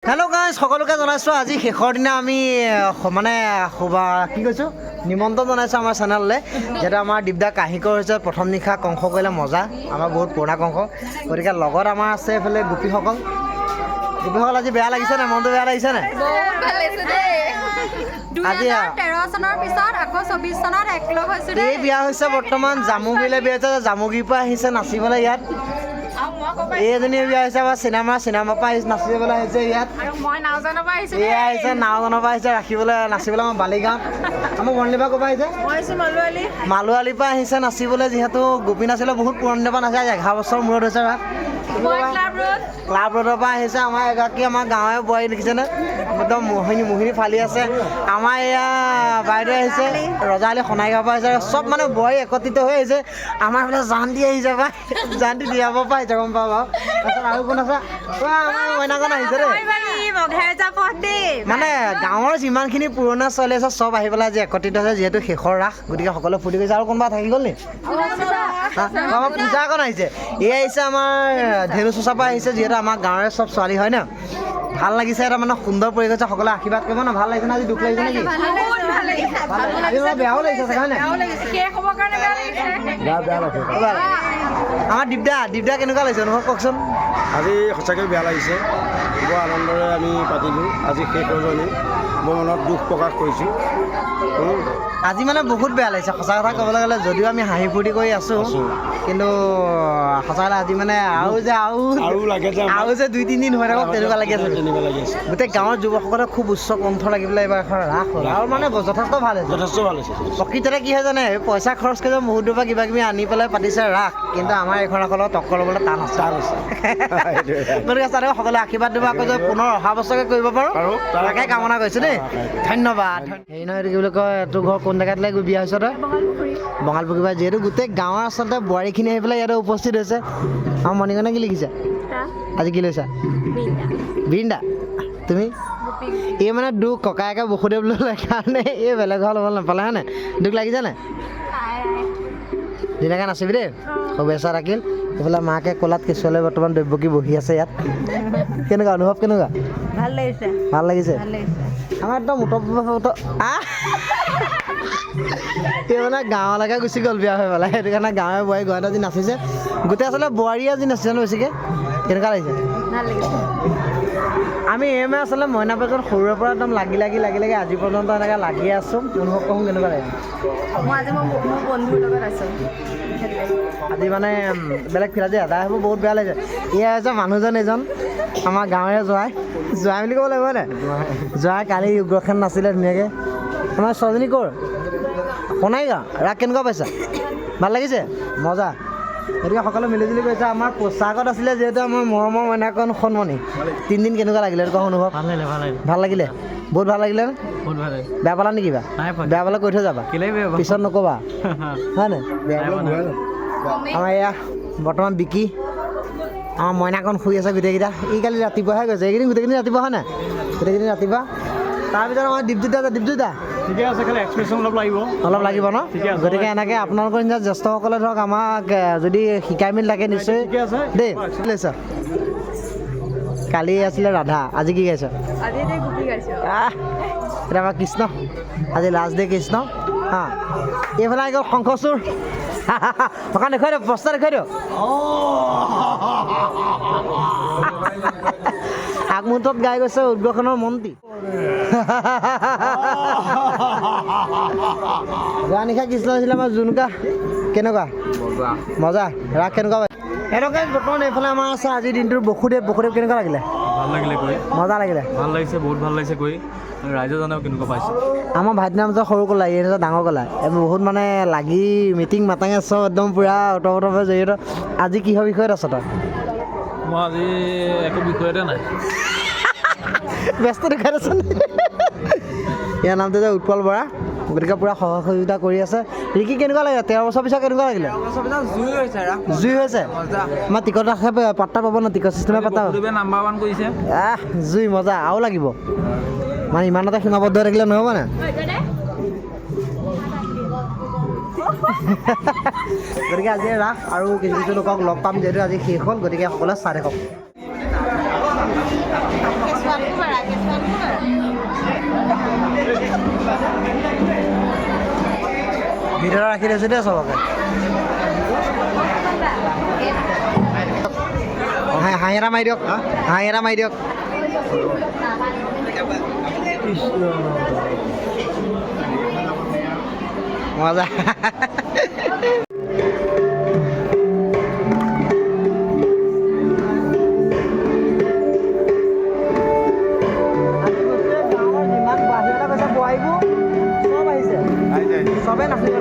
hello' guys সকলোকে জনাইছোঁ আজি শেষৰ দিনা আমি মানে কি কৈছোঁ নিমন্ত্ৰণ জনাইছোঁ আমাৰ চেনেললৈ যিহেতু আমাৰ দীপদা কাহিকৰ হৈছে প্ৰথম নিশা কংস কৰিলে মজা আমাৰ বহুত পুৰণা কংস গতিকে লগত আমাৰ আছে এইফালে গোপীসকল আজি বেয়া লাগিছে নে মনটো বেয়া লাগিছে নে আজি 2013 চনৰ পিছত আকৌ 24 চনত একলগ হৈছোঁ এই বিয়া হৈছে বৰ্তমান জামুগুৰিলৈ বিয়া হৈছে জামুগুৰিৰ পৰা আহিছে নাচিবলৈ ইয়াত এইজনী বিয়া হৈছে আমাৰ চিনেমাৰ পৰা নাচিবলৈ আহিছে ইয়াত এয়া আহিছে নাওজনৰ পৰা আহিছে ৰাখিবলৈ নাচিবলৈ আমাৰ বালিগাঁৱত আমাৰ বৰ্ণিলৰ পৰা ক'ৰ পৰা আহিছে মালোৱালিৰ পৰা আহিছে নাচিবলৈ যিহেতু গোপী নাচিলে বহুত পুৰণিৰ পৰা নাচে 11 বছৰ মূৰত হৈছে ক্লাব ৰোডৰ পৰা আহিছে আমাৰ এগৰাকী আমাৰ গাঁৱৰে বোৱাৰী দেখিছেনে একদম মোহিনী ফালি আছে আমাৰ এয়া বাইদেউ আহিছে ৰজালি সোণাইগাঁৱৰ পৰা আহিছে চব মানে বোৱাৰী একত্ৰিত হৈ আহিছে আমাৰ এইফালে জানটি আহিছে বা জানটি দিয়াব পৰা আহিছে গম পাওঁ বাৰু তাৰপিছত আৰু কোন আছে আমাৰ মইনাকণ আহিছে দেই মানে গাঁৱৰ যিমানখিনি পুৰণা ছোৱালী আছে চব আহি পেলাই আজি একত্ৰিত হৈছে যিহেতু শেষৰ ৰাস গতিকে সকলোৱে ফূৰ্তি কৰিছে আৰু কোনোবা থাকি গ'ল নি আমাৰ পূজাকণ আহিছে এই আহিছে আমাৰ ধেনু চোচাৰ পৰা আহিছে যিহেতু আমাৰ গাঁৱৰে চব ছোৱালী হয় ন ভাল লাগিছে এটা মানে সুন্দৰ পৰিৱেশ সকলোৱে আশীৰ্বাদ কৰিব ন ভাল লাগিছে না আজি দুখ লাগিছে নেকি বেয়াও লাগিছে চাগে হয় নাই আমাৰ দীপদা কেনেকুৱা লাগিছে অনুভৱ কওকচোন আজি সঁচাকৈ বেয়া লাগিছে বৰ আনন্দৰে আমি পাতিলোঁ আজি শেষ হ'লনি মই মনত দুখ প্ৰকাশ কৰিছোঁ আজি মানে বহুত বেয়া লাগিছে সঁচা কথা ক'বলৈ গ'লে যদিও আমি হাঁহি ফূৰ্তি কৰি আছোঁ কিন্তু সঁচাকৈ আজি মানে আৰু যে 2-3 দিন হৈ থাকক তেনেকুৱা লাগি আছে গোটেই গাঁৱৰ যুৱকসকলে খুব উচ্চ কণ্ঠ লাগি পেলাই এইবাৰ এখন ৰাস হ'ল আৰু মানে যথেষ্ট ভাল হৈছে প্ৰকৃততে কি হয় জানে পইচা খৰচ কৰি বহুত দূৰৰ পৰা কিবা কিবি আনি পেলাই পাতিছে ৰাস কিন্তু আমাৰ এইখন ৰাসলৈ টক্কৰ ল'বলৈ টান আছে গতিকে ছাৰে সকলোৱে আশীৰ্বাদ দিব আকৌ যে পুনৰ অহা বছৰকে কৰিব পাৰোঁ তাকে কামনা কৰিছোঁ দেই ধন্যবাদ হেৰি নহয় এইটো কি বুলি কয় তোৰ ঘৰ কোন জেগাতলৈ বিয়া হৈছে তই বঙালপুখুৰী পৰা যিহেতু গোটেই গাঁৱৰ আচলতে বোৱাৰীখিনি আহি পেলাই ইয়াতে উপস্থিত হৈছে আমাৰ মণিকণে কি লিখিছা আজি কি লৈছা বৃন্দা তুমি এই মানে দুখ ককায়েকে বসুদেৱ ল'লে কাৰণে এই বেলেগ ঘৰ ল'ব নাপালে হয় নাই দুখ লাগিছে নাই ধুনীয়াকৈ নাচিবি দেই শুভেচ্ছা থাকিল এইফালে মাকে ক'লাত কেঁচুৱালৈ বৰ্তমান দৈৱকী বহি আছে ইয়াত কেনেকুৱা অনুভৱ কেনেকুৱা ভাল লাগিছে আমাৰ একদম এই মানে গাঁৱলৈকে গুচি গ'ল বিয়া হৈ পেলাই সেইটো কাৰণে গাঁৱে বোৱাৰী গুৱাহাটী আজি নাচিছে গোটেই আচলতে বোৱাৰী আজি নাচিছে ন বেছিকৈ কেনেকুৱা লাগিছে আমি আচলতে মইনা পেজত সৰুৰে পৰা একদম লাগি আজি পৰ্যন্ত এনেকৈ লাগি আছোঁ অনুভৱ কৰোঁ কেনেকুৱা লাগে আজি মানে বেলেগ ফিল আজি আদায় হ'ব বহুত বেয়া লাগিছে এয়া হৈছে মানুহজন এজন আমাৰ গাঁৱৰে জোৱাই বুলি ক'ব লাগিব নে জোৱাই কালি উগ্ৰসেন নাছিলে ধুনীয়াকৈ আমাৰ ছোৱালীজনী ক'ৰ সোণাইগাঁও ৰাস কেনেকুৱা পাইছা ভাল লাগিছে মজা গতিকে সকলোৱে মিলিজুলি কৈছে আমাৰ পোচাকত আছিলে যিহেতু আমাৰ মৰমৰ মইনাকণ সন্মনী 3 দিন কেনেকুৱা লাগিলে এইটো অনুভৱ ভাল লাগিলে বহুত ভাল লাগিলে নে বেয়া পালা নেকি বেয়া পালে কৈ থৈ যাবা পিছত নক'বা হয় নাই আমাৰ এয়া বৰ্তমান বিকি আমাৰ মইনাকণ শুই আছে গোটেইকেইটা ই কালি ৰাতিপুৱাহে গৈছে এইকেইদিন গোটেইখিনি ৰাতিপুৱা হয় নাই গোটেইখিনি ৰাতিপুৱা তাৰপিছত আমাৰ দীপজোতা ঠিকে আছে খালি এক্সপ্ৰেশ্যন অলপ লাগিব ন গতিকে এনেকৈ আপোনালোকৰ নিচিনা জ্যেষ্ঠসকলে ধৰক আমাক যদি শিকাই মেলি থাকে নিশ্চয় দেই কালি আছিলে ৰাধা আজি কি গাইছ এতিয়া আমাৰ কৃষ্ণ আজি লাষ্ট ডে কৃষ্ণ হা এইফালে আহি গ'ল শংখচুৰ অকণ দেখুৱাই দিয়ক বস্তা দেখুৱাই দিয়ক আগমুহূৰ্তত গাই গৈছে উদ্যোগখনৰ মন্ত্ৰী যোৱা নিশা কৃষ্ণ আছিলে আমাৰ জোনকা কেনেকুৱা মজা ৰাস কেনেকুৱা এনেকুৱা বৰ্তমান এইফালে আমাৰ আছে আজিৰ দিনটোৰ বসুদেৱ কেনেকুৱা লাগিলে ভাল লাগিলে কৈ মজা লাগিলে ভাল লাগিছে বহুত ভাল লাগিছে কৈ ৰাইজে জানেও কেনেকুৱা পাইছে আমাৰ ভাইটিৰ নাম যে সৰু কলা এই ডাঙৰ কলা বহুত মানে লাগি মিটিং মাতাঙে চব একদম পূৰা ওতপ্ৰোতভাৱে জড়িত আজি কিহৰ বিষয়ত আছ তই মই আজি একো বিষয়তে নাই ব্যস্ত দেখাই আছ ইয়াৰ নামটো যে উৎপল বৰা গতিকে পূৰা সহযোগিতা কৰি আছে ৰিকি কেনেকুৱা লাগিলে 13 বছৰ পিছত কেনেকুৱা লাগিলে জুই হৈছে আমাৰ টিকট ৰাখে পাত্তা পাব ন টিকট চিষ্টেমে পাত্তা নাম্বাৰ 1 কৰিছে জুই মজা আৰু লাগিব মানে ইমানতে সীমাবদ্ধ হৈ থাকিলে নহ'ব না গতিকে আজি ৰাস আৰু কিছু লোকক লগ পাম যিহেতু আজি শেষ হ'ল গতিকে সকলোৱে চাই থাকক ভিতৰত ৰাখি থৈছোঁ দেই চবকে হাঁহি এটা মাৰি দিয়ক হাঁহি এটা মাৰি দিয়ক মজা চবে নাচিব